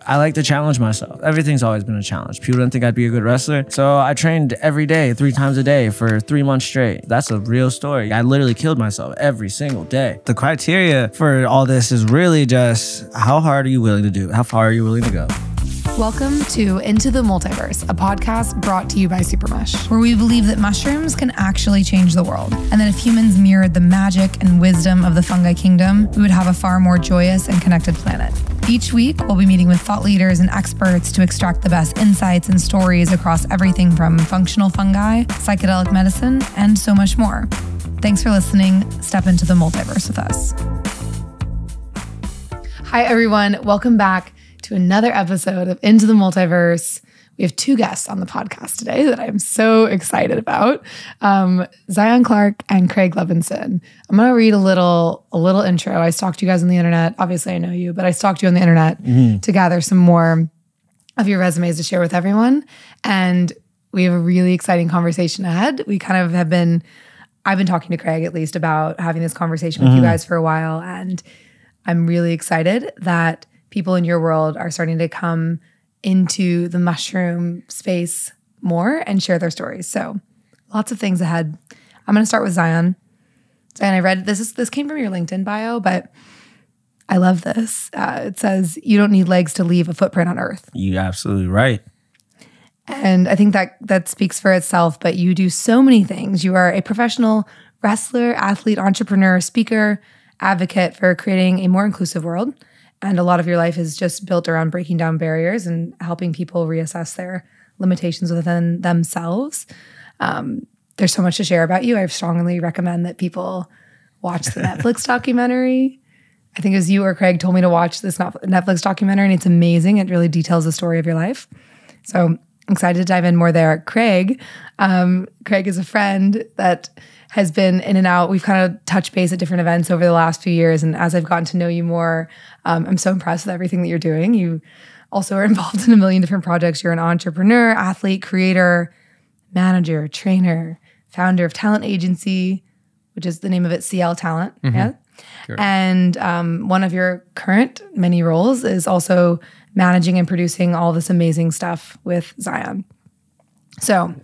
I like to challenge myself. Everything's always been a challenge. People didn't think I'd be a good wrestler. So I trained every day, 3 times a day for 3 months straight. That's a real story. I literally killed myself every single day. The criteria for all this is really just how hard are you willing to do? How far are you willing to go? Welcome to Into the Multiverse, a podcast brought to you by Supermush, where we believe that mushrooms can actually change the world, and that if humans mirrored the magic and wisdom of the fungi kingdom, we would have a far more joyous and connected planet. Each week, we'll be meeting with thought leaders and experts to extract the best insights and stories across everything from functional fungi, psychedelic medicine, and so much more. Thanks for listening. Step into the multiverse with us. Hi, everyone. Welcome back to another episode of Into the Multiverse. We have 2 guests on the podcast today that I'm so excited about. Zion Clark and Craig Levinson. I'm going to read a little intro. I stalked you guys on the internet. Obviously, I know you, but I stalked you on the internet to gather some more of your resumes to share with everyone. And we have a really exciting conversation ahead. I've been talking to Craig at least about having this conversation with you guys for a while. And I'm really excited that people in your world are starting to come into the mushroom space more and share their stories. So lots of things ahead. I'm going to start with Zion. Zion, I read this came from your LinkedIn bio, but I love this. It says, you don't need legs to leave a footprint on earth. You're absolutely right. And I think that speaks for itself, but you do so many things. You are a professional wrestler, athlete, entrepreneur, speaker, advocate for creating a more inclusive world. And a lot of your life is just built around breaking down barriers and helping people reassess their limitations within themselves. There's so much to share about you. I strongly recommend that people watch the Netflix documentary. I think it was you or Craig told me to watch this Netflix documentary, and it's amazing. It really details the story of your life. So I'm excited to dive in more there. Craig is a friend that has been in and out. We've kind of touched base at different events over the last few years. And as I've gotten to know you more, I'm so impressed with everything that you're doing. You also are involved in a million different projects. You're an entrepreneur, athlete, creator, manager, trainer, founder of talent agency, which is the name of it, CL Talent. Yeah. Sure. And one of your current many roles is also managing and producing all this amazing stuff with Zion. So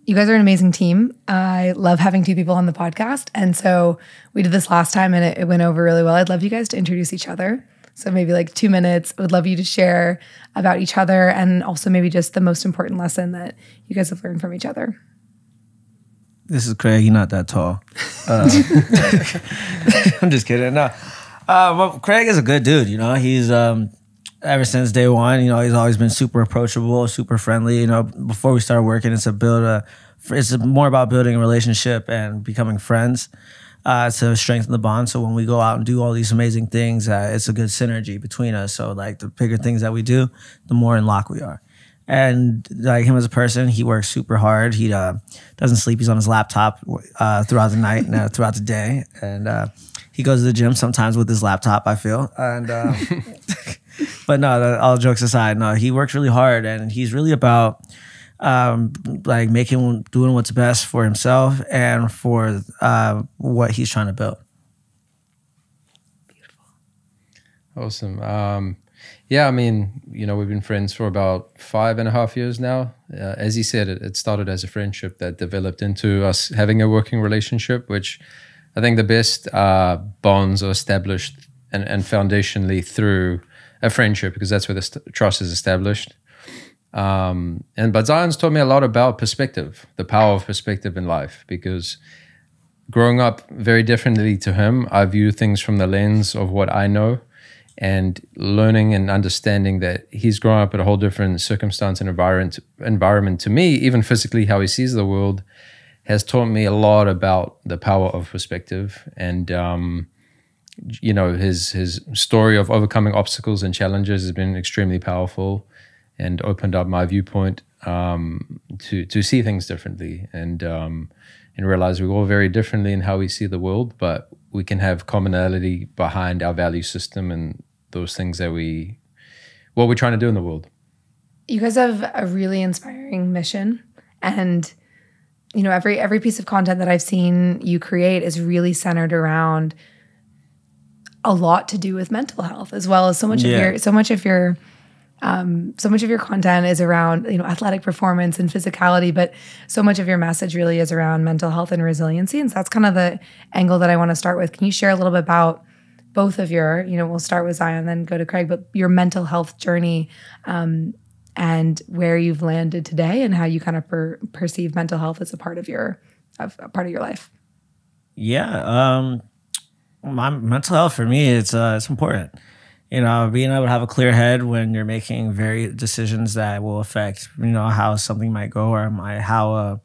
you guys are an amazing team. I love having 2 people on the podcast. And so we did this last time and it went over really well. I'd love you guys to introduce each other. So maybe like 2 minutes. I would love you to share about each other and also maybe just the most important lesson that you guys have learned from each other. This is Craig. He's not that tall. I'm just kidding. No. Well, Craig is a good dude. You know, he's ever since day one, you know, he's always been super approachable, super friendly. You know, before we started working, it's more about building a relationship and becoming friends to strengthen the bond. So when we go out and do all these amazing things, it's a good synergy between us. So like the bigger things that we do, the more in lock we are. And like him as a person, he works super hard. He doesn't sleep. He's on his laptop throughout the night and throughout the day. And he goes to the gym sometimes with his laptop, I feel. And but no, all jokes aside, no, he works really hard and he's really about like doing what's best for himself and for what he's trying to build. Beautiful. Awesome. Yeah, I mean, you know, we've been friends for about 5.5 years now. As he said, it started as a friendship that developed into us having a working relationship, which I think the best bonds are established and foundationally through a friendship, because that's where the trust is established. But Zion's taught me a lot about perspective, the power of perspective in life, because growing up very differently to him, I view things from the lens of what I know, and learning and understanding that he's grown up in a whole different circumstance and environment to me, even physically how he sees the world, has taught me a lot about the power of perspective. And you know, his story of overcoming obstacles and challenges has been extremely powerful and opened up my viewpoint to see things differently and realize we're all very differently in how we see the world, but we can have commonality behind our value system and those things that what we're trying to do in the world. You guys have a really inspiring mission, and you know, every piece of content that I've seen you create is really centered around a lot to do with mental health, as well as so much of your So much of your content is around, athletic performance and physicality, but so much of your message really is around mental health and resiliency. And so that's kind of the angle that I want to start with. Can you share a little bit about both of your, we'll start with Zion, then go to Craig, but your mental health journey and where you've landed today and how you kind of perceive mental health as a part of your life? Yeah. My mental health for me, it's important. Being able to have a clear head when you're making very decisions that will affect, how something might go or how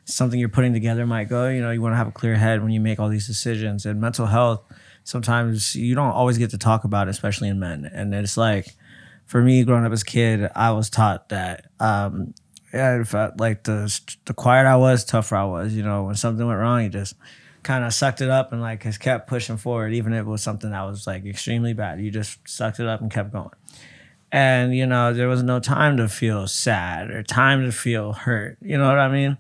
something you're putting together might go. You want to have a clear head when you make all these decisions. And mental health, sometimes you don't always get to talk about it, especially in men. And it's like, for me, growing up as a kid, I was taught that, the quieter I was, tougher I was. When something went wrong, you just kind of sucked it up and just kept pushing forward, even if it was something that was extremely bad. You just sucked it up and kept going. And, there was no time to feel sad or time to feel hurt. You know what I mean?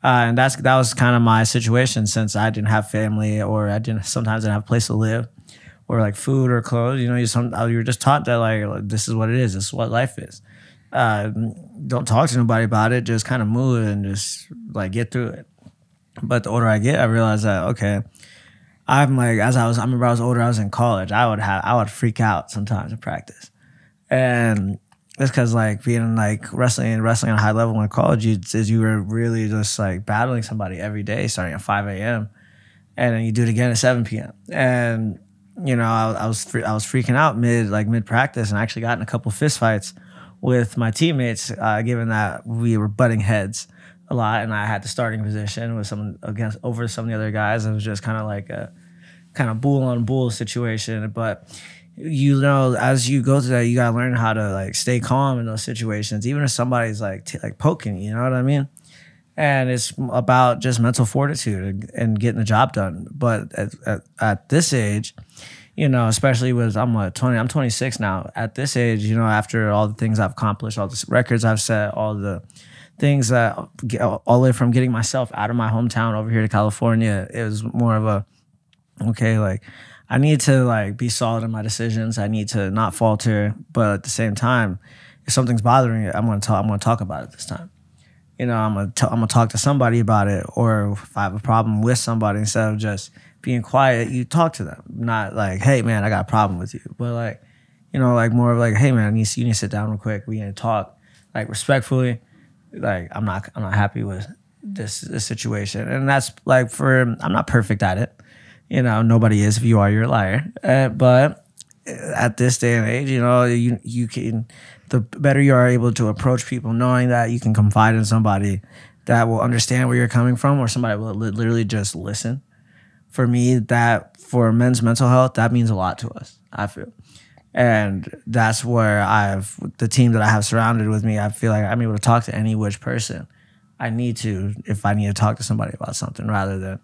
And that was kind of my situation, since I didn't have family, or sometimes I didn't have a place to live, or food or clothes. You were just taught that this is what it is. This is what life is. Don't talk to nobody about it. Just kind of move and just get through it. But the older I get, I realize that, okay, I remember I was older, I was in college. I would freak out sometimes in practice. And it's because being wrestling at a high level in college, you were really just battling somebody every day, starting at 5 a.m. And then you do it again at 7 p.m. And, I was freaking out mid practice, and I actually got in a couple fist fights with my teammates, given that we were butting heads a lot, and I had the starting position with over some of the other guys. It was just kind of a kind of bull on bull situation. But as you go through that, you gotta learn how to stay calm in those situations, even if somebody's poking you. You know what I mean? And it's about just mental fortitude and getting the job done. But at this age, especially I'm 26 now. At this age, after all the things I've accomplished, all the records I've set, all the things that all the way from getting myself out of my hometown over here to California, it was more of a, okay, I need to be solid in my decisions. I need to not falter, but at the same time, if something's bothering you, I'm gonna talk about it this time. I'm gonna talk to somebody about it, or if I have a problem with somebody, instead of just being quiet, you talk to them. Not hey man, I got a problem with you, but more of hey man, you need to sit down real quick. We need to talk respectfully. I'm not happy with this situation, and that's I'm not perfect at it. Nobody is. If you are, you're a liar. But at this day and age, you can, the better you are able to approach people, knowing that you can confide in somebody that will understand where you're coming from, or somebody will literally just listen. For me, for men's mental health, that means a lot to us, I feel. And that's where the team that I have surrounded with me, I feel like I'm able to talk to any which person I need to, if I need to talk to somebody about something, rather than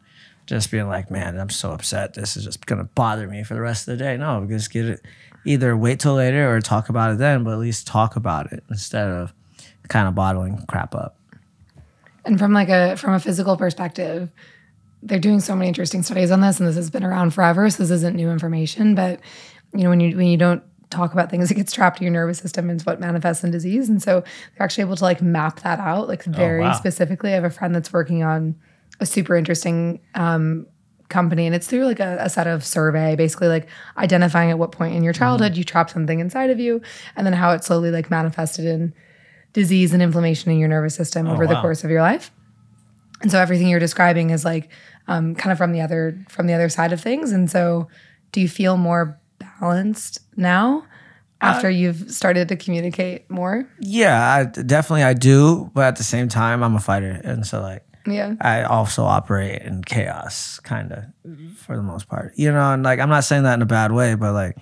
just being man, I'm so upset. This is just going to bother me for the rest of the day. No, just get it, either wait till later or talk about it then, but at least talk about it instead of kind of bottling crap up. And from a physical perspective, they're doing so many interesting studies on this, and this has been around forever, so this isn't new information, but when you don't talk about things, it gets trapped in your nervous system, and it's what manifests in disease. And so they're actually able to map that out very specifically. I have a friend that's working on a super interesting company, and it's through a set of survey, basically identifying at what point in your childhood you trapped something inside of you, and then how it slowly manifested in disease and inflammation in your nervous system over the course of your life. And so everything you're describing is kind of from the other side of things. And so do you feel more balanced now after you've started to communicate more? Yeah, definitely I do. But at the same time, I'm a fighter. And so yeah, I also operate in chaos kind of for the most part, and I'm not saying that in a bad way, but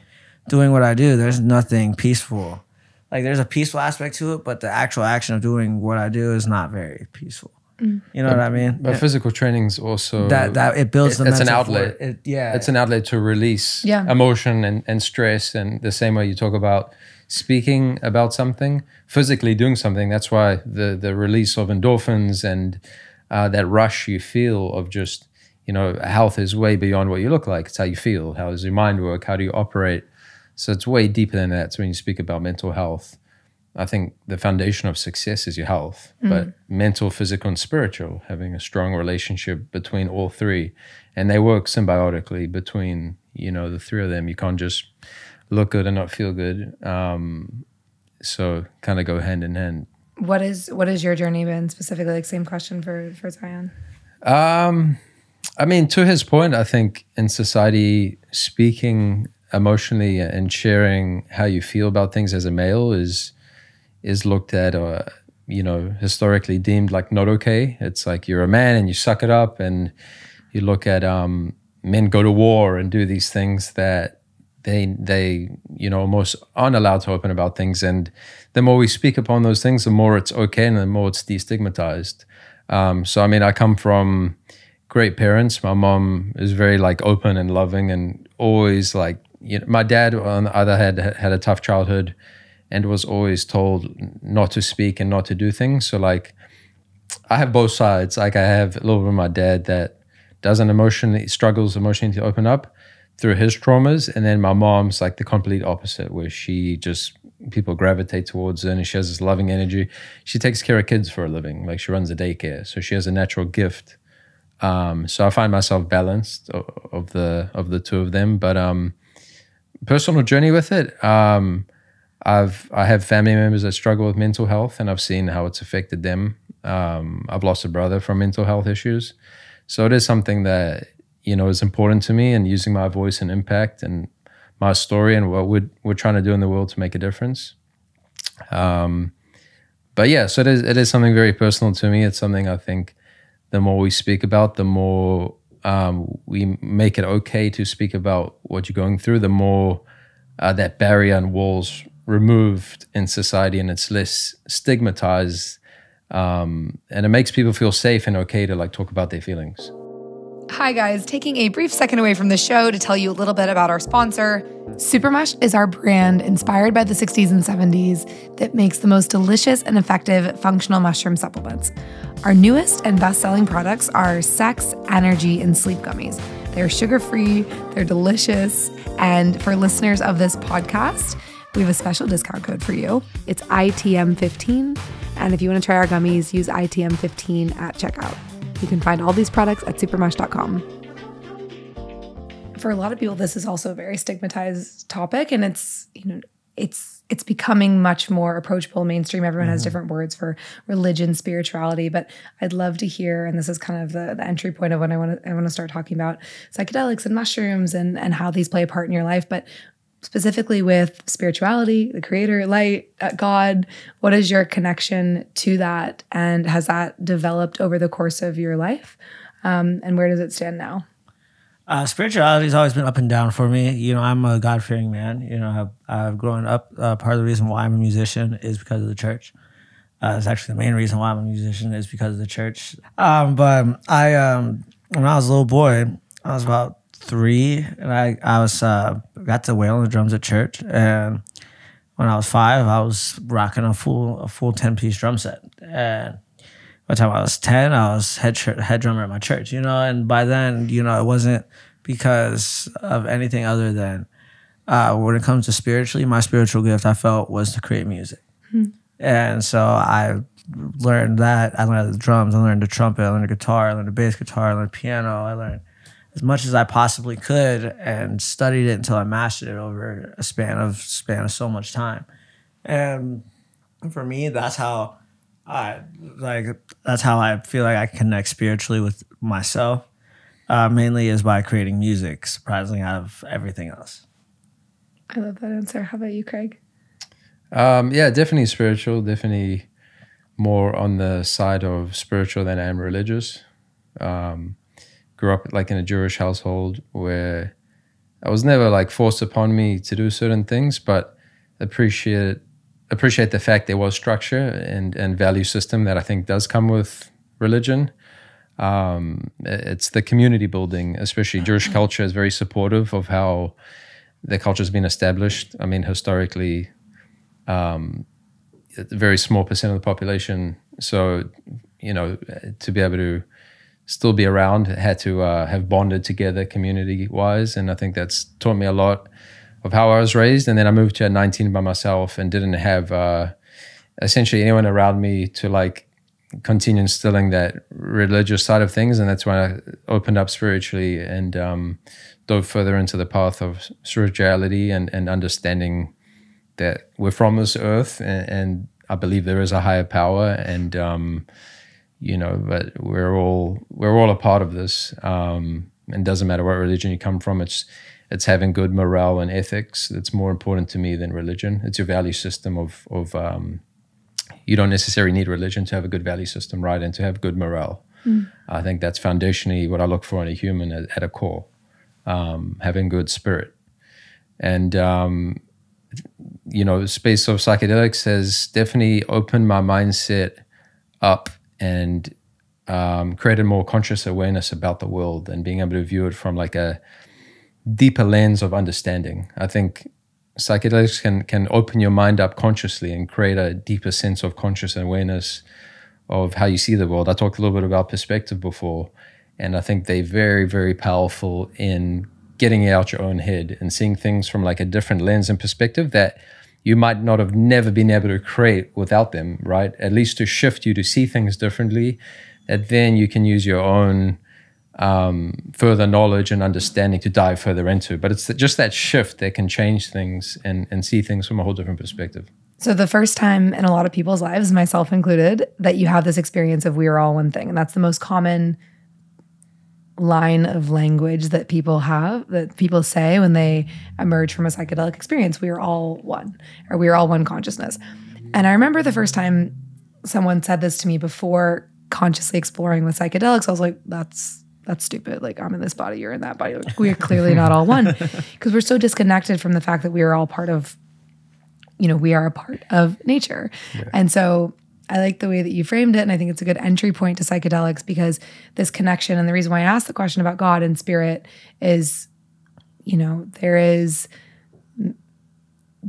doing what I do, there's nothing peaceful. There's a peaceful aspect to it, but the actual action of doing what I do is not very peaceful. You know what I mean? But physical training's also that it builds the it's mental an outlet. It's an outlet to release emotion and stress, and the same way you talk about speaking about something, physically doing something. That's why the release of endorphins and that rush you feel of just, health is way beyond what you look like. It's how you feel. How does your mind work? How do you operate? So it's way deeper than that. So when you speak about mental health, I think the foundation of success is your health, but mental, physical, and spiritual, having a strong relationship between all three. And they work symbiotically between, the three of them. You can't just look good and not feel good. So kind of go hand in hand. What is your journey been specifically? Like, same question for Zion. I mean, to his point, I think in society, speaking emotionally and sharing how you feel about things as a male is looked at or, historically deemed like not okay. It's like you're a man and you suck it up, and you look at men go to war and do these things that they almost aren't allowed to open about things. And the more we speak upon those things, the more it's okay and the more it's destigmatized. So, I mean, I come from great parents. My mom is very like open and loving and always like, my dad on the other hand had a tough childhood and was always told not to speak and not to do things. So like, I have both sides. Like, I have a little bit of my dad that struggles emotionally to open up through his traumas. And then my mom's like the complete opposite, where people gravitate towards her and she has this loving energy. She takes care of kids for a living. Like, she runs a daycare. So she has a natural gift. So I find myself balanced of the two of them. But personal journey with it, I have family members that struggle with mental health, and I've seen how it's affected them. I've lost a brother from mental health issues. So it is something that, is important to me, and using my voice and impact and my story and what we're trying to do in the world to make a difference. But yeah, so it is something very personal to me. It's something I think the more we speak about, the more we make it okay to speak about what you're going through, the more that barrier and walls removed in society, and it's less stigmatized, and it makes people feel safe and okay to like talk about their feelings. Hi guys, taking a brief second away from the show to tell you a little bit about our sponsor. Supermush is our brand inspired by the 60s and 70s that makes the most delicious and effective functional mushroom supplements. Our newest and best-selling products are Sex, Energy, and Sleep Gummies. They're sugar-free, they're delicious, and for listeners of this podcast, we have a special discount code for you. It's ITM15, and if you want to try our gummies, use ITM15 at checkout. You can find all these products at supermush.com. For a lot of people, this is also a very stigmatized topic, and it's becoming much more approachable, mainstream. Everyone has different words for religion, spirituality, but I'd love to hear, and this is kind of the entry point of when I want to start talking about psychedelics and mushrooms and how these play a part in your life, but specifically with spirituality, the creator, light, God. What is your connection to that? And has that developed over the course of your life? And where does it stand now? Spirituality has always been up and down for me. I'm a God-fearing man. I've grown up. Part of the reason why I'm a musician is because of the church. It's actually the main reason why I'm a musician is because of the church. But I, when I was a little boy, I was about 3, and I was got to wail on the drums at church. And when I was 5, I was rocking a full 10-piece drum set. And by the time I was 10, I was head drummer at my church. And by then, it wasn't because of anything other than when it comes to spiritually, my spiritual gift I felt was to create music. And so I learned that. I learned the drums, I learned the trumpet, I learned the guitar, I learned the bass guitar, I learned piano, I learned as much as I possibly could and studied it until I mastered it over a span of so much time. And for me, that's how I feel like I connect spiritually with myself, mainly is by creating music, surprisingly, out of everything else. I love that answer. How about you, Craig? Yeah, definitely spiritual, definitely more on the side of spiritual than I am religious. Grew up like in a Jewish household where I was never like forced upon me to do certain things, but appreciate the fact there was structure and value system that I think does come with religion. It's the community building, especially Jewish culture is very supportive of how the culture has been established. I mean, historically, a very small percent of the population. So, to be able to still be around, had to have bonded together community-wise. And I think that's taught me a lot of how I was raised. And then I moved to at 19 by myself and didn't have essentially anyone around me to like continue instilling that religious side of things. And that's when I opened up spiritually and dove further into the path of spirituality and understanding that we're from this earth, and I believe there is a higher power, and but we're all a part of this. And it doesn't matter what religion you come from. It's having good morale and ethics that's more important to me than religion. It's your value system of you don't necessarily need religion to have a good value system, right? And to have good morale. I think that's foundationally what I look for in a human at a core, having good spirit. And, the space of psychedelics has definitely opened my mindset up and created more conscious awareness about the world and being able to view it from like a deeper lens of understanding. I think psychedelics can open your mind up consciously and create a deeper sense of conscious awareness of how you see the world. I talked a little bit about perspective before, and I think they're very, very powerful in getting out your own head and seeing things from like a different lens and perspective that you might not have never been able to create without them, right? At least to shift you to see things differently, that then you can use your own further knowledge and understanding to dive further into. But it's just that shift that can change things and see things from a whole different perspective. So the first time in a lot of people's lives, myself included, that you have this experience of we are all one thing. And that's the most common line of language that people have, that people say when they emerge from a psychedelic experience. We are all one, or we are all one consciousness. And I remember the first time someone said this to me before consciously exploring with psychedelics, I was like, that's stupid. Like, I'm in this body, you're in that body. Like, we're clearly not all one, because we're so disconnected from the fact that we are all part of, we are a part of nature. Yeah. And so I like the way that you framed it, and I think it's a good entry point to psychedelics, because this connection, and the reason why I asked the question about God and spirit is, there is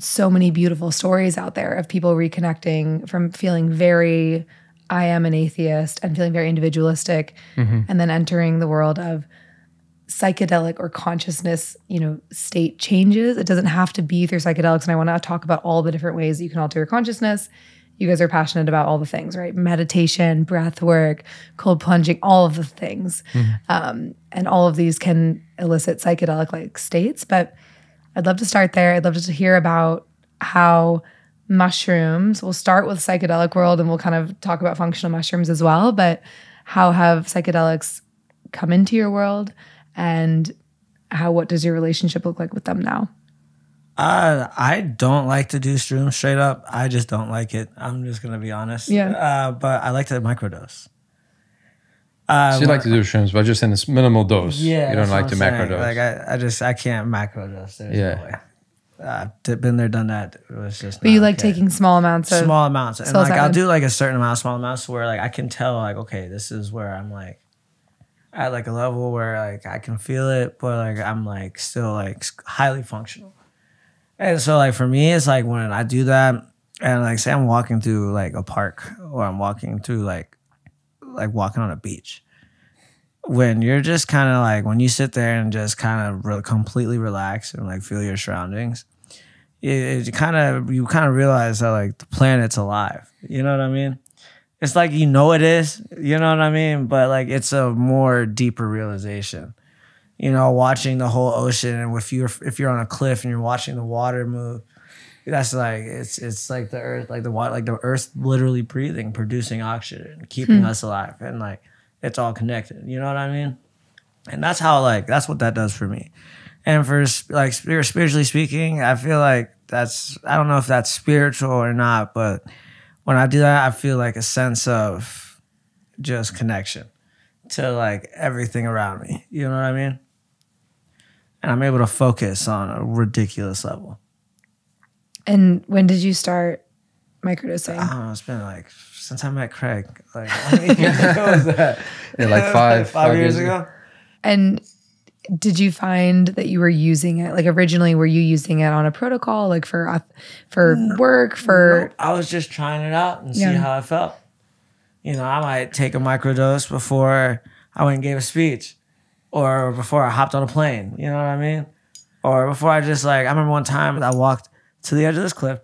so many beautiful stories out there of people reconnecting from feeling very, I am an atheist, and feeling very individualistic, and then entering the world of psychedelic or consciousness, state changes. It doesn't have to be through psychedelics. And I want to talk about all the different ways that you can alter your consciousness. You guys are passionate about all the things, right? Meditation, breath work, cold plunging, all of the things. And all of these can elicit psychedelic-like states. But I'd love to start there. I'd love to hear about how mushrooms, we'll start with psychedelic world, and we'll kind of talk about functional mushrooms as well. But how have psychedelics come into your world, and what does your relationship look like with them now? I don't like to do shrooms straight up. I just don't like it. I'm just going to be honest. Yeah. But I like to microdose. So you like to do shrooms, but just in this minimal dose. Yeah. You don't like to macrodose. Like I can't macrodose. There's no way. I've been there, done that. It was just. But you like taking small amounts, and like I'll do like a certain amount of small amounts where like I can tell like, okay, this is where I'm like at like a level where like I can feel it, but like I'm like still like highly functional. And so like for me, it's like when I do that, and like say I'm walking through like a park, or I'm walking through like walking on a beach. When you're just kind of like, when you sit there and just kind of completely relax and like feel your surroundings, you kind of realize that like the planet's alive. You know what I mean? It's like, it is, you know what I mean? But like, it's a more deeper realization, watching the whole ocean. And if you're on a cliff and you're watching the water move, that's like, it's like the earth, like the water, like the earth literally breathing, producing oxygen, keeping us alive. And like, it's all connected. You know what I mean? And that's how that's what that does for me. And for like spiritually speaking, I feel like I don't know if that's spiritual or not, but when I do that, I feel like a sense of just connection to like everything around me. You know what I mean? And I'm able to focus on a ridiculous level. And when did you start microdosing? I don't know. It's been like since I met Craig. Like, how many years ago was that? Yeah, like five years ago. And did you find that you were using it? Like originally, were you using it on a protocol, like for work? No, I was just trying it out and see how I felt. I might take a microdose before I went and gave a speech, or before I hopped on a plane. You know what I mean? Or before I remember one time I walked to the edge of this cliff,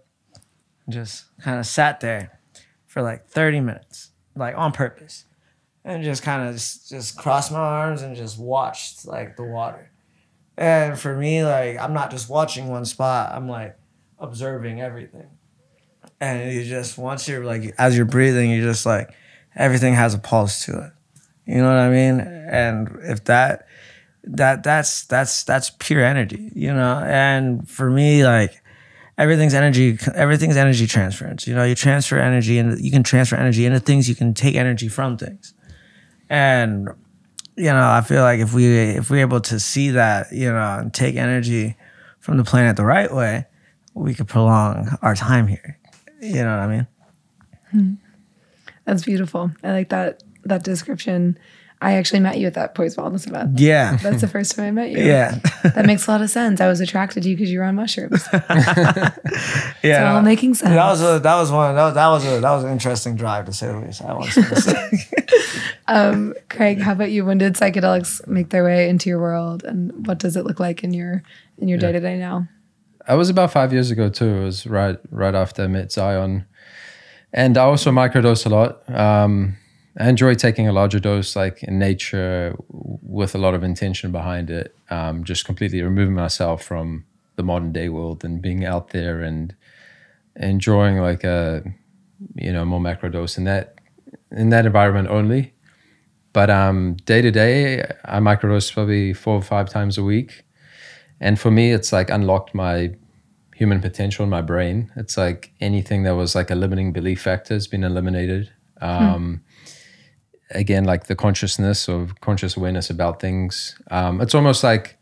and just kind of sat there for like 30 minutes, like on purpose, and just kind of just crossed my arms and just watched like the water. And for me, like, I'm not just watching one spot, I'm like observing everything. And you just, once you're like, as you're breathing, you just like, everything has a pulse to it. You know what I mean? And if that's pure energy, you know? And for me, like, everything's energy transference. You know, you transfer energy, and you can transfer energy into things, you can take energy from things. And, you know, I feel like if we're able to see that, you know, and take energy from the planet the right way, we could prolong our time here. You know what I mean? That's beautiful. I like that description. I actually met you at that Poised Wellness event. Yeah. That's the first time I met you. Yeah. That makes a lot of sense. I was attracted to you because you were on mushrooms. Yeah. It's all making sense. That was an interesting drive, to say the least. I want to say. Craig, how about you? When did psychedelics make their way into your world, and what does it look like in your day-to-day now? I was about 5 years ago too. It was right after I met Zion. And I also microdose a lot. I enjoy taking a larger dose, like in nature, with a lot of intention behind it. Just completely removing myself from the modern day world and being out there and enjoying like a, you know, more macro dose in that environment only. But day to day, I microdose probably 4 or 5 times a week. And for me, it's like unlocked my human potential in my brain. It's like anything that was like a limiting belief factor has been eliminated. Again, like the consciousness or conscious awareness about things. It's almost like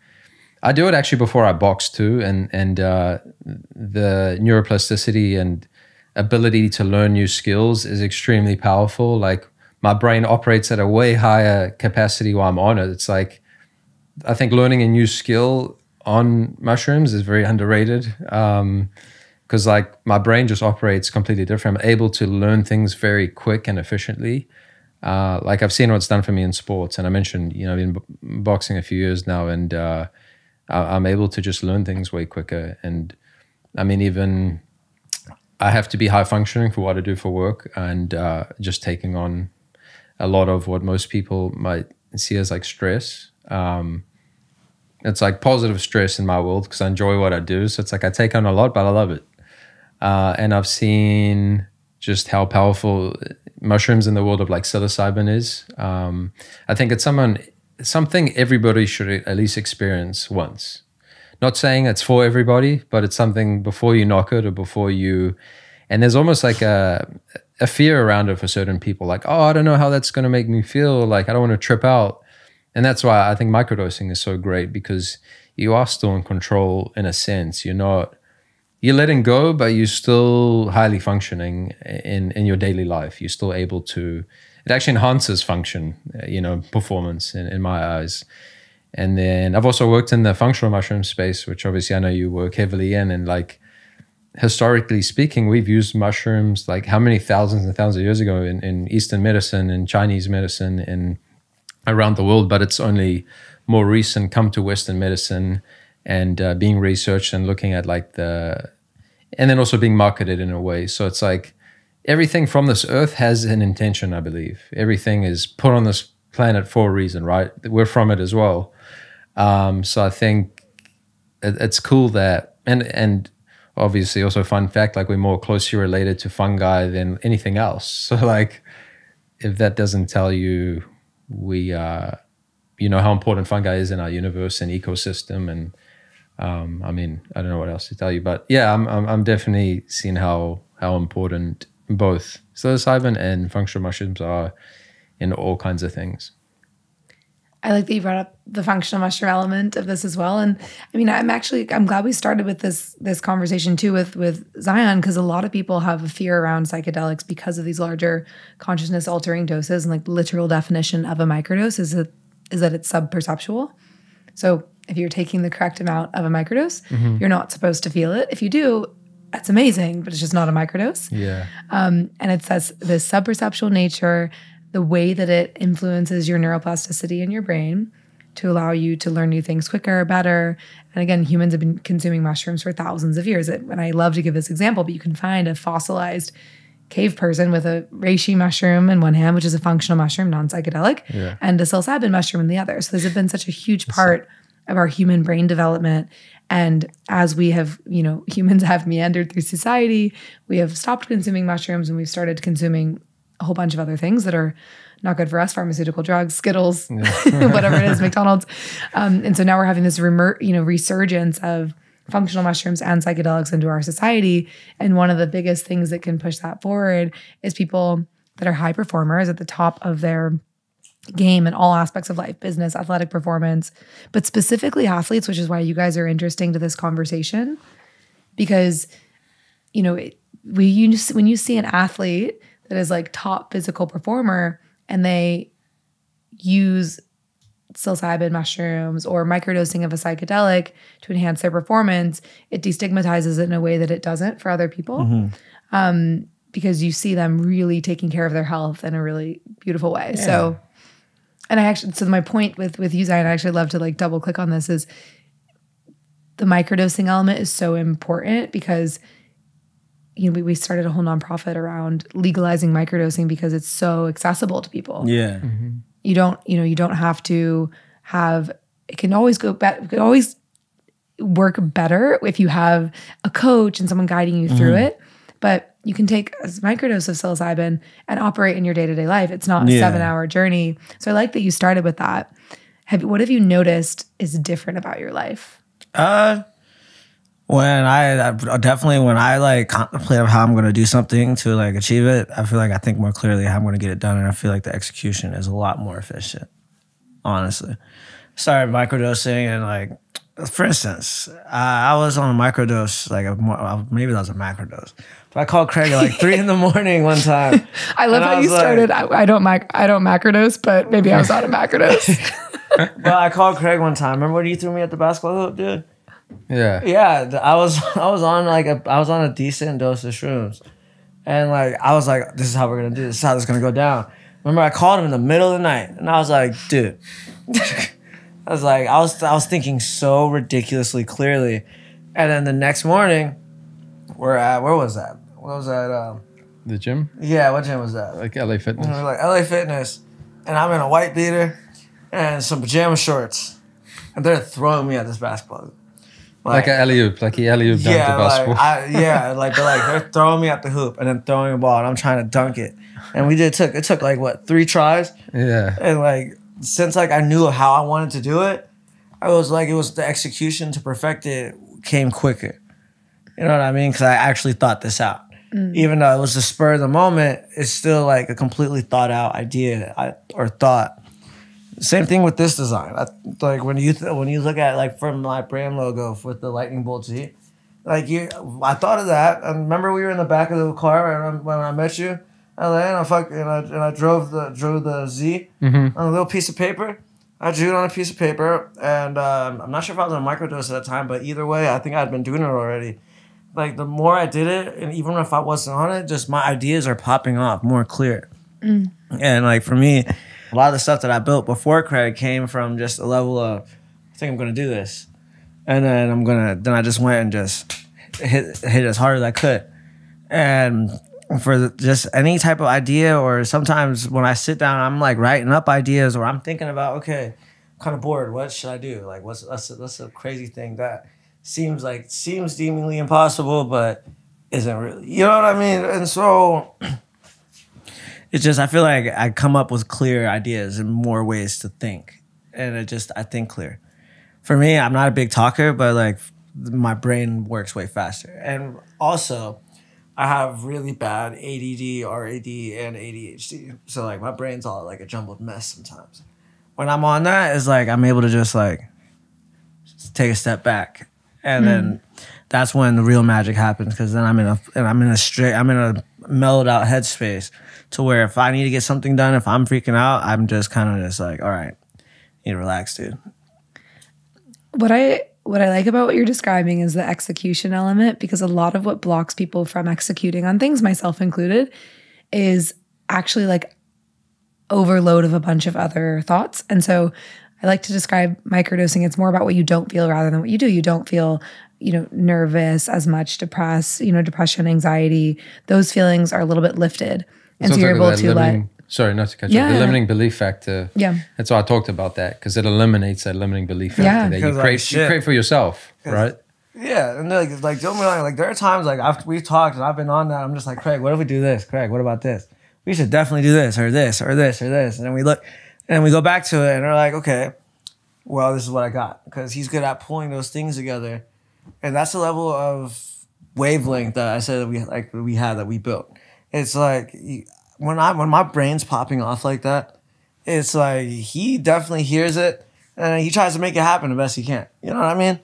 I do it actually before I box too. And the neuroplasticity and ability to learn new skills is extremely powerful. Like my brain operates at a way higher capacity while I'm on it. It's like, I think learning a new skill on mushrooms is very underrated, because like my brain just operates completely different. I'm able to learn things very quick and efficiently. Like I've seen what it's done for me in sports, and I mentioned, you know, I've been boxing a few years now, and I'm able to just learn things way quicker. And I mean, even I have to be high functioning for what I do for work, and just taking on a lot of what most people might see as like stress. It's like positive stress in my world because I enjoy what I do. So it's like I take on a lot, but I love it. And I've seen just how powerful mushrooms in the world of like psilocybin is. I think it's something everybody should at least experience once. Not saying it's for everybody, but it's something before you knock it or before you... And there's almost like a fear around it for certain people. Like, oh, I don't know how that's going to make me feel. Like, I don't want to trip out. And that's why I think microdosing is so great, because you are still in control in a sense. You're letting go, but you're still highly functioning in your daily life. You're still able to, it actually enhances function, performance in my eyes. And then I've also worked in the functional mushroom space, which obviously I know you work heavily in. And like, historically speaking, we've used mushrooms like how many thousands and thousands of years ago in Eastern medicine and Chinese medicine and around the world, but it's only more recent come to Western medicine and being researched and looking at like and then also being marketed in a way. So it's like everything from this earth has an intention, I believe. Everything is put on this planet for a reason, right? We're from it as well. So I think it's cool that, and obviously also fun fact, like we're more closely related to fungi than anything else. So like, if that doesn't tell you, how important fungi is in our universe and ecosystem. And I mean, I don't know what else to tell you, but yeah, I'm definitely seeing how important both psilocybin and functional mushrooms are in all kinds of things. I like that you brought up the functional mushroom element of this as well. And I mean, I'm glad we started with this conversation too with Zion, because a lot of people have a fear around psychedelics because of these larger consciousness altering doses. And like the literal definition of a microdose is that it's subperceptual. So if you're taking the correct amount of a microdose, you're not supposed to feel it. If you do, that's amazing, but it's just not a microdose. Yeah. And it says the subperceptual nature, the way that it influences your neuroplasticity in your brain to allow you to learn new things quicker, better. And again, humans have been consuming mushrooms for thousands of years. And I love to give this example, but you can find a fossilized cave person with a reishi mushroom in one hand, which is a functional mushroom, non-psychedelic, and a psilocybin mushroom in the other. So these have been such a huge part of our human brain development. And as we have, humans have meandered through society, we have stopped consuming mushrooms and we've started consuming a whole bunch of other things that are not good for us, pharmaceutical drugs, Skittles, whatever it is, McDonald's. And so now we're having this resurgence of functional mushrooms and psychedelics into our society. And one of the biggest things that can push that forward is people that are high performers at the top of their game in all aspects of life, business, athletic performance, but specifically athletes, which is why you guys are interesting to this conversation. Because, when you see an athlete that is like top physical performer and they use psilocybin mushrooms or microdosing of a psychedelic to enhance their performance, it destigmatizes it in a way that it doesn't for other people. Because you see them really taking care of their health in a really beautiful way. So my point with you, Zion, I actually love to like double click on this, is the microdosing element is so important because we started a whole nonprofit around legalizing microdosing because it's so accessible to people. Yeah. You don't have to have, it can always work better if you have a coach and someone guiding you through it. But you can take a microdose of psilocybin and operate in your day-to-day life. It's not a 7-hour journey. So I like that you started with that. What have you noticed is different about your life? When I like contemplate how I'm going to do something to like achieve it, I feel like I think more clearly how I'm going to get it done. And I feel like the execution is a lot more efficient, honestly. Started microdosing and like, for instance, I was on a microdose, maybe that was a macrodose. But I called Craig at like 3 a.m. one time. I love how you started. I don't macrodose, but maybe I was on a macrodose. But I called Craig one time. Remember when you threw me at the basketball hoop, dude? Yeah. I was on a decent dose of shrooms, and like I was like, this is how we're gonna do this. This is how this is gonna go down. Remember, I called him in the middle of the night, and I was like, dude. I was thinking so ridiculously clearly, and then the next morning, where was that? What was that? The gym? Yeah, what gym was that? Like LA Fitness. And we're like LA Fitness, and I'm in a white beater and some pajama shorts, and they're throwing me at this basketball. Like an alley-oop, like he alley-ooped down the basketball. They're throwing me at the hoop and then throwing a ball, and I'm trying to dunk it. And it took like what, 3 tries? Yeah. And like since like I knew how I wanted to do it, I was like, it was the execution to perfect it came quicker. You know what I mean? Because I actually thought this out. Even though it was the spur of the moment, it's still like a completely thought out idea or thought. Same thing with this design. Like when you look at like from my brand logo with the lightning bolt Z, like I thought of that. And remember we were in the back of the car when I met you, LA, and I drove the Z on a little piece of paper. I drew it on a piece of paper, and I'm not sure if I was on a microdose at that time, but either way, I think I'd been doing it already. Like the more I did it, and even if I wasn't on it, just my ideas are popping off more clear. And like for me, a lot of the stuff that I built before Craig came from just a level of, I think I'm gonna do this, and then I just went and just hit as hard as I could. And for just any type of idea, or sometimes when I sit down, I'm like writing up ideas, or I'm thinking about, okay, I'm kind of bored. What should I do? Like, what's a crazy thing that seems seemingly impossible, but isn't really. You know what I mean? And so it's just, I feel like I come up with clear ideas and more ways to think, and I think clear. For me, I'm not a big talker, but like my brain works way faster, and also I have really bad ADD, RAD, and ADHD. So like my brain's all like a jumbled mess sometimes. When I'm on that, it's like I'm able to just take a step back, and then that's when the real magic happens. Because then I'm in a mellowed out headspace to where if I need to get something done, if I'm freaking out, I'm just kind of just like, all right, you need to relax, dude. What I like about what you're describing is the execution element, because a lot of what blocks people from executing on things, myself included, is actually like overload of a bunch of other thoughts. And so I like to describe microdosing. It's more about what you don't feel rather than what you do. You don't feel, nervous as much, depressed, depression, anxiety, those feelings are a little bit lifted. And so you're able to sorry, not to cut you off. The limiting belief factor. Yeah. That's why I talked about that, because it eliminates that limiting belief factor that you create for yourself, right? Yeah, and like don't be like there are times like after we've talked and I've been on that, I'm just like, Craig, what if we do this? Craig, what about this? We should definitely do this or this or this or this. And then we look and we go back to it and we're like, okay, well, this is what I got. Because he's good at pulling those things together. And that's the level of wavelength that I said that we built. It's like when my brain's popping off like that, it's like he definitely hears it and he tries to make it happen the best he can. You know what I mean?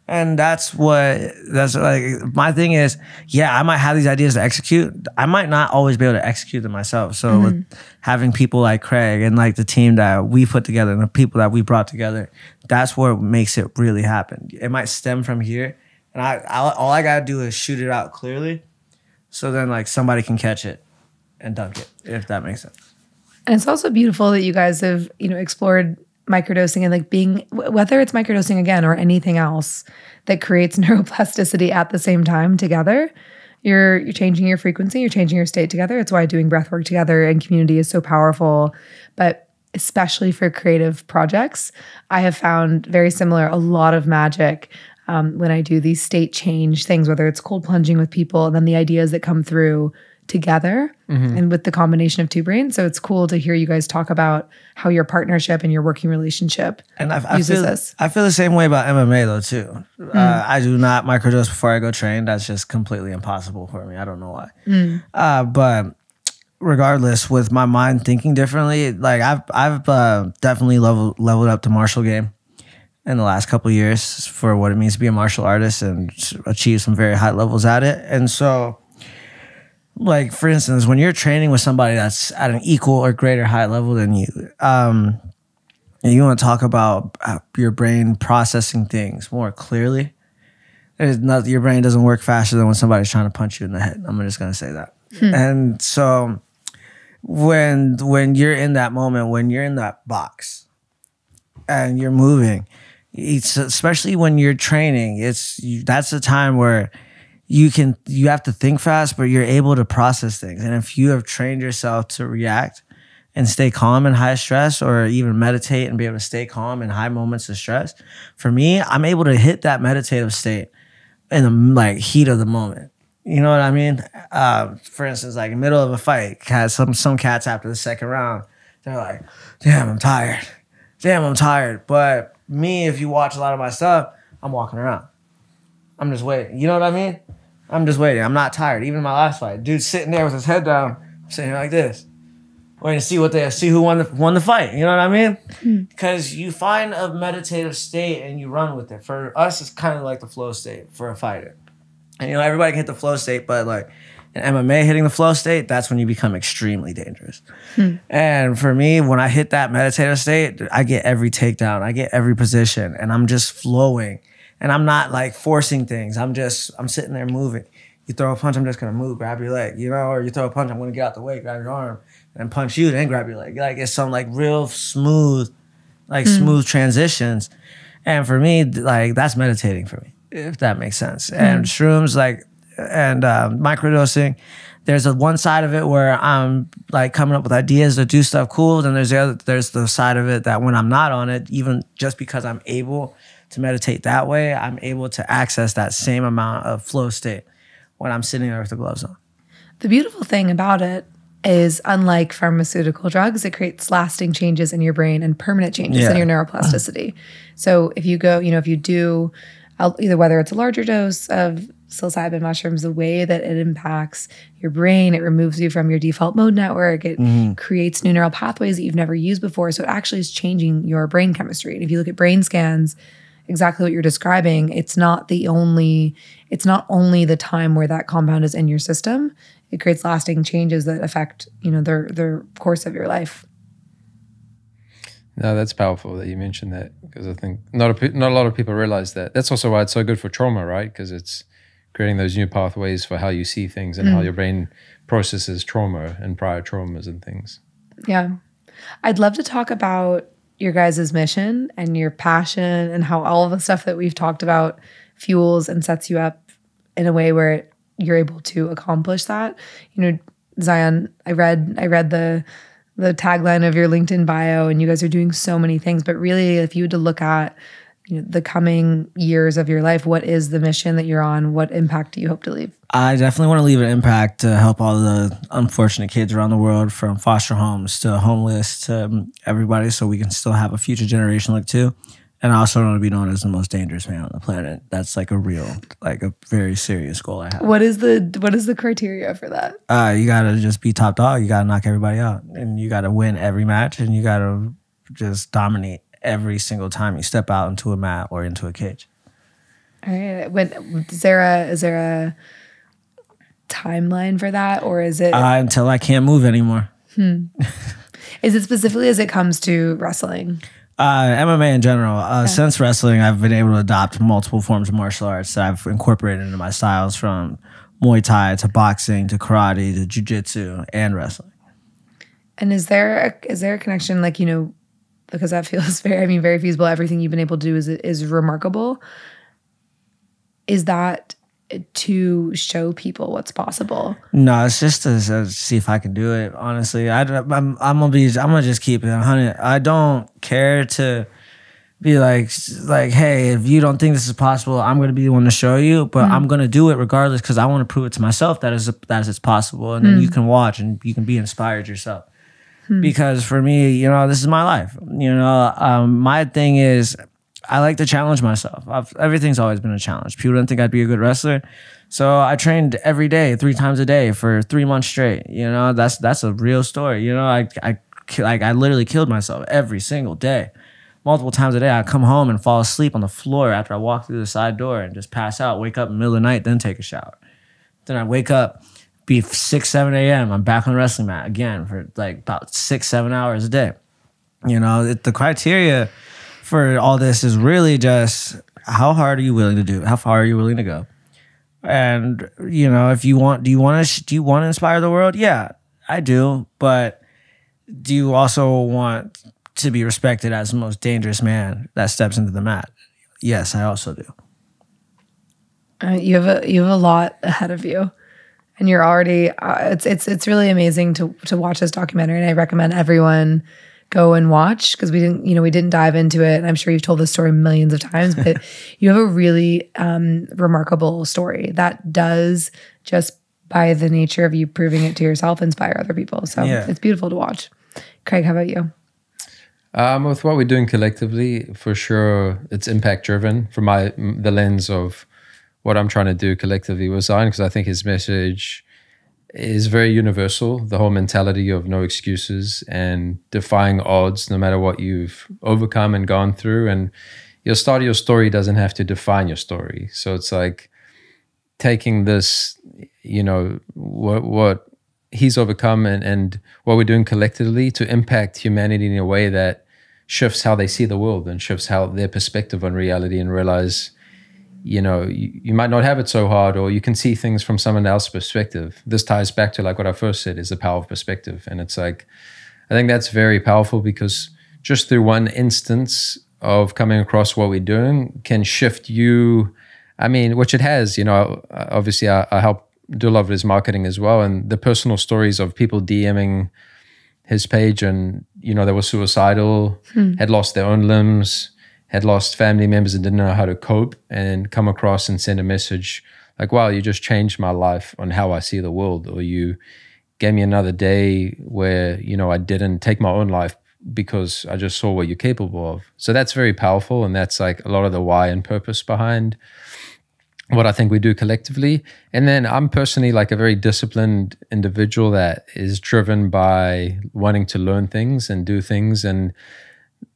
And that's like my thing is, yeah, I might have these ideas to execute. I might not always be able to execute them myself. So with having people like Craig and like the team that we put together and the people that we brought together, that's what makes it really happen. It might stem from here. And all I got to do is shoot it out clearly. So then like somebody can catch it and dunk it, if that makes sense. And it's also beautiful that you guys have, explored microdosing and like being, whether it's microdosing again or anything else that creates neuroplasticity at the same time together, you're changing your frequency, you're changing your state together. It's why doing breath work together and community is so powerful. But especially for creative projects, I have found very similar, a lot of magic when I do these state change things, whether it's cold plunging with people and then the ideas that come through together and with the combination of two brains. So it's cool to hear you guys talk about how your partnership and your working relationship uses this. I feel the same way about MMA though too. I do not microdose before I go train. That's just completely impossible for me. I don't know why. But regardless, with my mind thinking differently, like I've definitely leveled up the martial game in the last couple of years for what it means to be a martial artist and achieve some very high levels at it. And so, like, for instance, when you're training with somebody that's at an equal or greater high level than you, and you want to talk about your brain processing things more clearly, your brain doesn't work faster than when somebody's trying to punch you in the head. I'm just going to say that. And so when you're in that moment, when you're in that box and you're moving, especially when you're training, that's the time where you have to think fast, but you're able to process things. And if you have trained yourself to react and stay calm in high stress, or even meditate and be able to stay calm in high moments of stress, for me, I'm able to hit that meditative state in the heat of the moment. You know what I mean? For instance, like in the middle of a fight, some cats after the second round, they're like, damn, I'm tired. But me, if you watch a lot of my stuff, I'm walking around. I'm just waiting. You know what I mean? I'm just waiting. I'm not tired. Even in my last fight, dude's sitting there with his head down, sitting here like this, waiting to see who won the fight. You know what I mean? Because you find a meditative state and you run with it. For us, it's kind of like the flow state for a fighter. And everybody can hit the flow state, but like in MMA, hitting the flow state, that's when you become extremely dangerous. And for me, when I hit that meditative state, I get every takedown, I get every position, and I'm just flowing. And I'm not like forcing things. I'm sitting there moving. You throw a punch, I'm just gonna move, grab your leg, or you throw a punch, I'm gonna get out the way, grab your arm, and punch you, then grab your leg. Like it's some like real smooth, smooth transitions. And for me, like that's meditating for me, if that makes sense. And shrooms, and microdosing, there's one side of it where I'm like coming up with ideas to do stuff cool. Then there's the side of it that when I'm not on it, even just because I'm able to meditate that way, I'm able to access that same amount of flow state when I'm sitting there with the gloves on. The beautiful thing about it is, unlike pharmaceutical drugs, it creates lasting changes in your brain and permanent changes in your neuroplasticity. So if you go, if you do either, whether it's a larger dose of psilocybin mushrooms, the way that it impacts your brain, it removes you from your default mode network, it creates new neural pathways that you've never used before. So it actually is changing your brain chemistry. And if you look at brain scans, exactly what you're describing, it's not only the time where that compound is in your system. It creates lasting changes that affect, the course of your life. No, that's powerful that you mentioned that, because I think not a lot of people realize that. That's also why it's so good for trauma, right? Because it's creating those new pathways for how you see things and how your brain processes trauma and prior traumas and things. Yeah. I'd love to talk about your guys' mission and your passion and how all of the stuff that we've talked about fuels and sets you up in a way where you're able to accomplish that. You know, Zion, I read the tagline of your LinkedIn bio, and you guys are doing so many things. But really, if you had to look at, you know, the coming years of your life, what is the mission that you're on? What impact do you hope to leave? I definitely want to leave an impact to help all the unfortunate kids around the world, from foster homes to homeless to everybody, so we can still have a future generation like too. And I also want to be known as the most dangerous man on the planet. That's like a very serious goal I have. What is the criteria for that? You gotta just be top dog. You gotta knock everybody out, and you gotta win every match, and you gotta just dominate every single time you step out into a mat or into a cage. All right. Is there a timeline for that, or is it until I can't move anymore? Is it specifically as it comes to wrestling? MMA in general. Since wrestling, I've been able to adopt multiple forms of martial arts that I've incorporated into my styles, from Muay Thai to boxing to karate to jiu-jitsu and wrestling. And is there a connection, like, you know, because that feels very feasible. Everything you've been able to do is remarkable. Is that to show people what's possible? No, it's just to see if I can do it. Honestly, I'm gonna just keep it 100. I don't care to be like, hey, if you don't think this is possible, I'm gonna be the one to show you. But I'm gonna do it regardless, because I want to prove it to myself that it's possible, and then you can watch and you can be inspired yourself. Because for me, you know, this is my life. You know, my thing is, I like to challenge myself. Everything's always been a challenge. People didn't think I'd be a good wrestler, so I trained every day, 3 times a day for 3 months straight. You know, that's a real story. You know, I literally killed myself every single day, multiple times a day. I'd come home and fall asleep on the floor after I walk through the side door and just pass out. Wake up in the middle of the night, then take a shower. Then I wake up, be 6, 7 a.m. I'm back on the wrestling mat again for like about 6, 7 hours a day. You know, the criteria for all this is really just, how hard are you willing to do? How far are you willing to go? And, you know, if you want, do you want to inspire the world? Yeah, I do. But do you also want to be respected as the most dangerous man that steps into the mat? Yes, I also do. You have a lot ahead of you, and you're already. It's really amazing to watch this documentary, and I recommend everyone go and watch, because we didn't dive into it. And I'm sure you've told this story millions of times, but you have a really remarkable story that does, just by the nature of you proving it to yourself, inspire other people. So It's beautiful to watch. Craig, how about you? With what we're doing collectively, for sure, it's impact driven from the lens of what I'm trying to do collectively with Zion, because I think his message is very universal. The whole mentality of no excuses and defying odds, no matter what you've overcome and gone through. And your story doesn't have to define your story. So it's like taking this, you know, what he's overcome and what we're doing collectively to impact humanity in a way that shifts how they see the world and shifts how their perspective on reality, and realize, you know, you might not have it so hard, or you can see things from someone else's perspective. This ties back to like what I first said, is the power of perspective. And it's like, I think that's very powerful, because just through one instance of coming across what we're doing can shift you. I mean, which it has, you know, obviously I help do a lot of his marketing as well. And the personal stories of people DMing his page and, you know, they were suicidal, had lost their own limbs, had lost family members and didn't know how to cope, and come across and send a message like, wow, you just changed my life on how I see the world, or you gave me another day where, you know, I didn't take my own life because I just saw what you're capable of. So that's very powerful, and that's like a lot of the why and purpose behind what I think we do collectively. And then I'm personally like a very disciplined individual that is driven by wanting to learn things and do things, and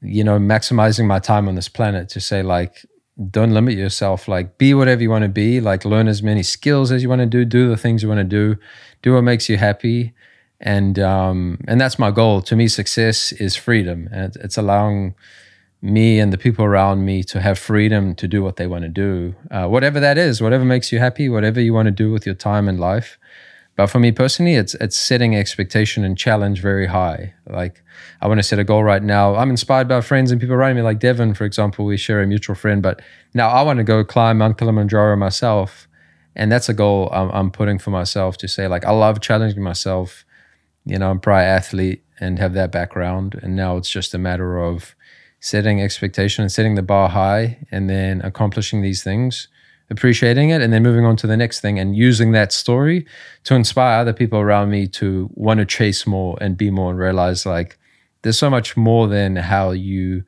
you know, maximizing my time on this planet to say, like, don't limit yourself, like, be whatever you want to be, like, learn as many skills as you want to do the things you want to do what makes you happy. And that's my goal. To me, success is freedom. And it's allowing me and the people around me to have freedom to do what they want to do, whatever that is, whatever makes you happy, whatever you want to do with your time in life. But for me personally, it's setting expectation and challenge very high. Like, I want to set a goal right now. I'm inspired by friends and people around me, like Devin, for example. We share a mutual friend, but now I want to go climb Mount Kilimanjaro myself. And that's a goal I'm putting for myself, to say, like, I love challenging myself. You know, I'm a prior athlete and have that background. And now it's just a matter of setting expectation and setting the bar high, and then accomplishing these things, appreciating it, and then moving on to the next thing, and using that story to inspire other people around me to want to chase more and be more, and realize, like, there's so much more than how you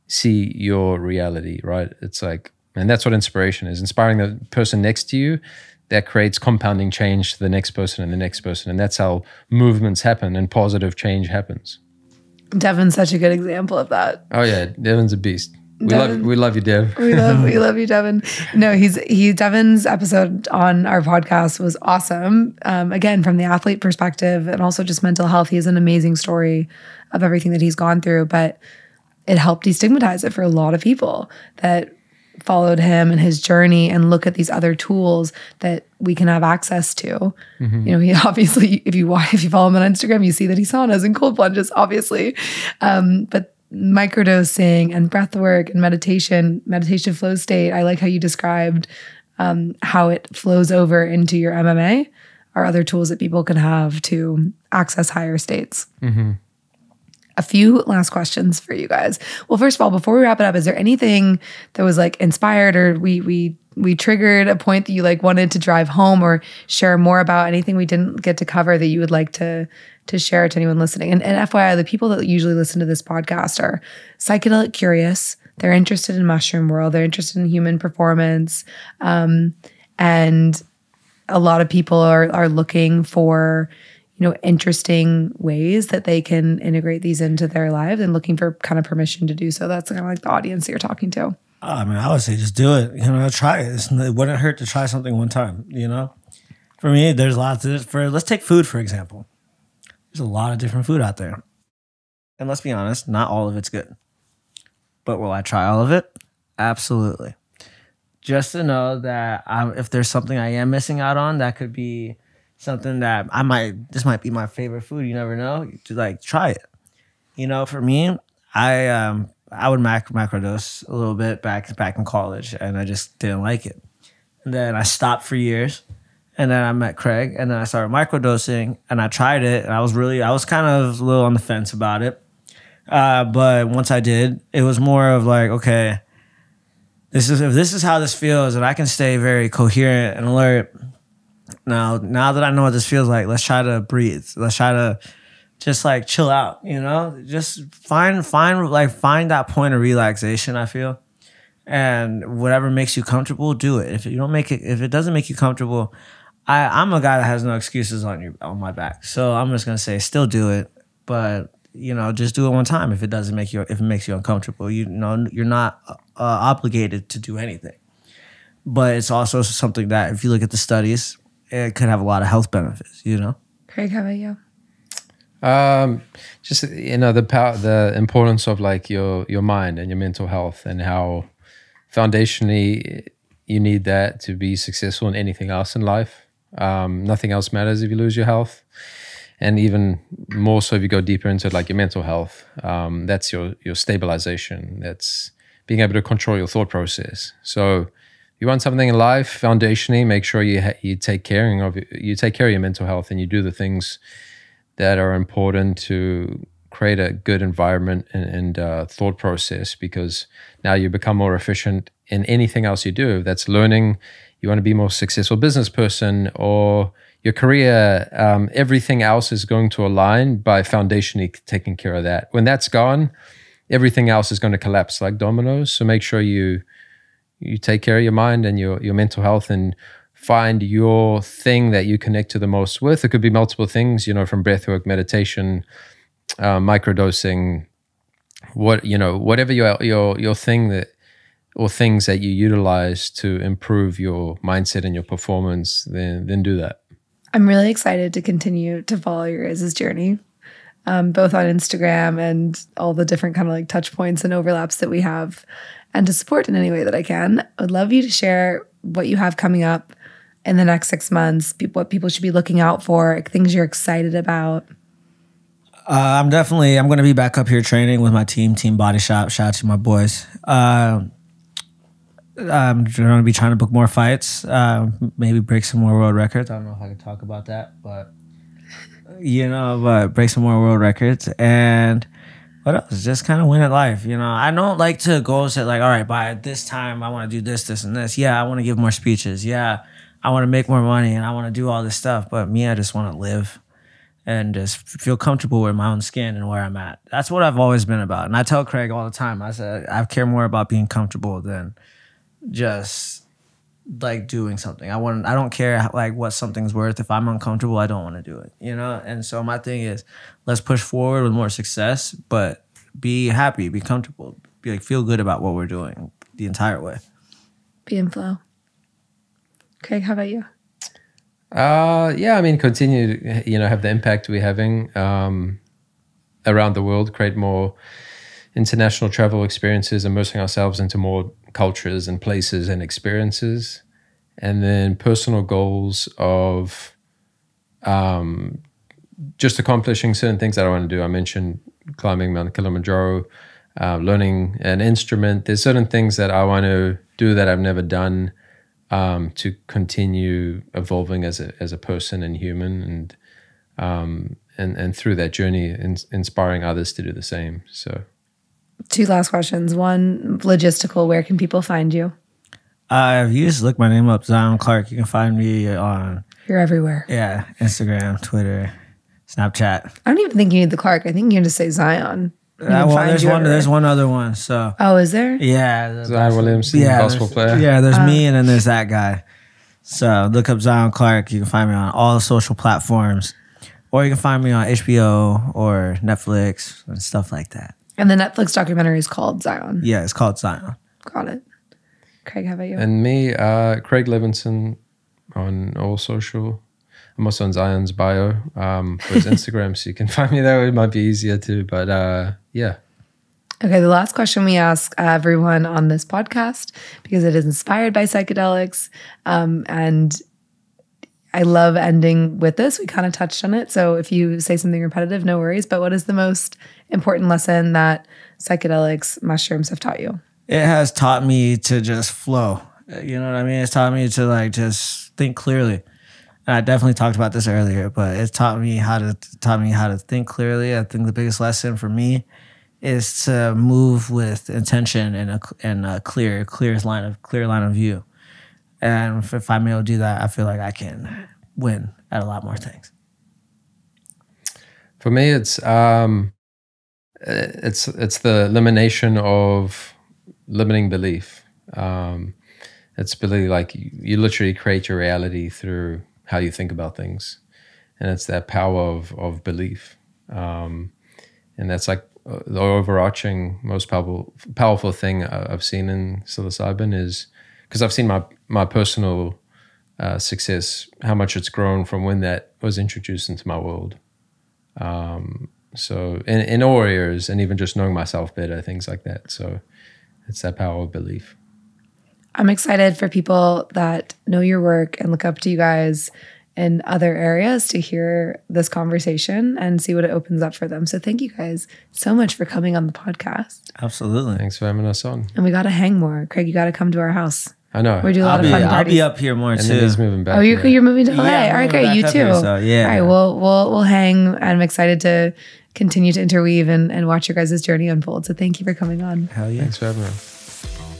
see your reality, right? It's like, and that's what inspiration is, inspiring the person next to you. That creates compounding change to the next person and the next person. And that's how movements happen and positive change happens. Devin's such a good example of that. Oh yeah, Devin's a beast. We love you, Dev. we love you, Devin. No, Devin's episode on our podcast was awesome. Again, from the athlete perspective, and also just mental health. He has an amazing story of everything that he's gone through, but it helped destigmatize it for a lot of people that followed him and his journey and look at these other tools that we can have access to. You know, he obviously, if you follow him on Instagram, you see that he saunas and cold plunges, obviously. But microdosing and breath work and meditation flow state, I like how you described how it flows over into your MMA, are other tools that people can have to access higher states. A few last questions for you guys. Well, first of all, before we wrap it up, is there anything that was like inspired, or we triggered a point that you like wanted to drive home or share more about, anything we didn't get to cover that you would like to share to anyone listening? And FYI, the people that usually listen to this podcast are psychedelic curious. They're interested in mushroom world. They're interested in human performance. And a lot of people are looking for, you know, interesting ways that they can integrate these into their lives, and looking for kind of permission to do so. That's kind of like the audience that you're talking to. I mean, I would say just do it. You know, try it. It wouldn't hurt to try something one time, you know? For me, there's lots of, let's take food, for example. There's a lot of different food out there. And let's be honest, not all of it's good. But will I try all of it? Absolutely. Just to know that if there's something I am missing out on, that could be something that this might be my favorite food. You never know. To like try it. You know, for me, I would macrodose a little bit back in college, and I just didn't like it. And then I stopped for years, and then I met Craig, and then I started microdosing, and I tried it, and I was kind of a little on the fence about it. But once I did, it was more of like, okay, if this is how this feels, and I can stay very coherent and alert. Now that I know what this feels like, let's try to breathe. Let's try to just like chill out, you know? Just find that point of relaxation, I feel. And whatever makes you comfortable, do it. If it doesn't make you comfortable, I'm a guy that has no excuses on my back. So I'm just gonna say still do it. But you know, just do it one time if it makes you uncomfortable. You know, you're not obligated to do anything. But it's also something that, if you look at the studies, it could have a lot of health benefits, you know? Craig, how about you? Just, you know, the importance of like your mind and your mental health, and how foundationally you need that to be successful in anything else in life. Nothing else matters if you lose your health. And even more so if you go deeper into like your mental health. That's your stabilization. That's being able to control your thought process. So you want something in life, foundationally, make sure you take care of your mental health, and you do the things that are important to create a good environment and thought process, because now you become more efficient in anything else you do. If that's learning, you want to be a more successful business person, or your career, everything else is going to align by foundationally taking care of that. When that's gone, everything else is going to collapse like dominoes. So make sure you take care of your mind and your mental health, and find your thing that you connect to the most with. It could be multiple things, you know, from breathwork, meditation, microdosing, whatever your thing or things that you utilize to improve your mindset and your performance, then do that. I'm really excited to continue to follow your guys' journey, both on Instagram and all the different kind of like touch points and overlaps that we have, and to support in any way that I can. I would love you to share what you have coming up in the next 6 months? What people should be looking out for, things you're excited about? I'm going to be back up here training with my team Body Shop. Shout out to my boys. I'm going to be trying to book more fights, maybe break some more world records. I don't know if I can talk about that, but break some more world records. And what else? Just kind of win at life. I don't like to go set like, all right, by this time I want to do this, this, and this. Yeah, I want to give more speeches. Yeah, I want to make more money and I want to do all this stuff. But me, I just want to live and just feel comfortable with my own skin and where I'm at. That's what I've always been about. And I tell Craig all the time, I said, I care more about being comfortable than just like doing something. I don't care like what something's worth. If I'm uncomfortable, I don't want to do it, And so my thing is, let's push forward with more success, but be happy, be comfortable, feel good about what we're doing the entire way. Be in flow. Craig, how about you? Continue to, have the impact we're having around the world, create more international travel experiences, immersing ourselves into more cultures and places and experiences, and then personal goals of just accomplishing certain things that I want to do. I mentioned climbing Mount Kilimanjaro, learning an instrument. There's certain things that I want to do that I've never done, to continue evolving as a person and human, and through that journey, inspiring others to do the same. So, 2 last questions. One, logistical. Where can people find you? If you just look my name up, Zion Clark, you can find me on. You're everywhere. Yeah, Instagram, Twitter, Snapchat. I don't even think you need the Clark. I think you can just say Zion. There's one other one. So. Oh, is there? Yeah. Zion Williamson, gospel player. Yeah, there's me and then there's that guy. So look up Zion Clark. You can find me on all the social platforms, or you can find me on HBO or Netflix and stuff like that. And the Netflix documentary is called Zion. Yeah, it's called Zion. Got it. Craig, how about you? And me, Craig Levinson on all social. I'm also on Zion's bio for his Instagram, so you can find me there. It might be easier too, but yeah. Okay, the last question we ask everyone on this podcast, because it is inspired by psychedelics, and I love ending with this. We kind of touched on it, so if you say something repetitive, no worries. But what is the most important lesson that psychedelics, mushrooms have taught you? It has taught me to just flow. You know what I mean? It's taught me to just think clearly. And I definitely talked about this earlier, but it's taught me how to think clearly. I think the biggest lesson for me is to move with intention and a clear line of view. And if I'm able to do that, I feel like I can win at a lot more things. For me, it's the elimination of limiting belief. It's really like you literally create your reality through how you think about things, and it's that power of belief. And that's like the overarching, most powerful thing I've seen in psilocybin is because I've seen my personal success, how much it's grown from when that was introduced into my world. So in all areas, and even just knowing myself better, things like that. So it's that power of belief. I'm excited for people that know your work and look up to you guys in other areas to hear this conversation and see what it opens up for them. So thank you guys so much for coming on the podcast. Absolutely. Thanks for having us on. And we got to hang more. Craig, you got to come to our house. I know. We do a lot of fun parties. I'll be up here more and too. Then he's moving back. Oh, you're moving to LA. Yeah, all right, great. You too. Here, so, yeah. All right, we'll hang. I'm excited to continue to interweave and watch your guys' journey unfold. So thank you for coming on. Hell yeah. Thanks for having us.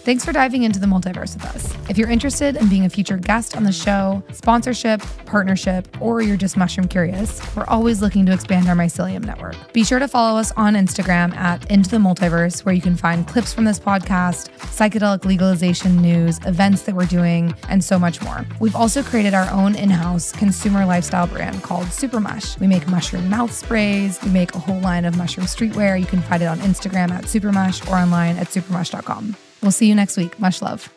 Thanks for diving into the multiverse with us. If you're interested in being a featured guest on the show, sponsorship, partnership, or you're just mushroom curious, we're always looking to expand our mycelium network. Be sure to follow us on Instagram at Into the Multiverse, where you can find clips from this podcast, psychedelic legalization news, events that we're doing, and so much more. We've also created our own in-house consumer lifestyle brand called Super Mush. We make mushroom mouth sprays. We make a whole line of mushroom streetwear. You can find it on Instagram at Supermush or online at supermush.com. We'll see you next week. Much love.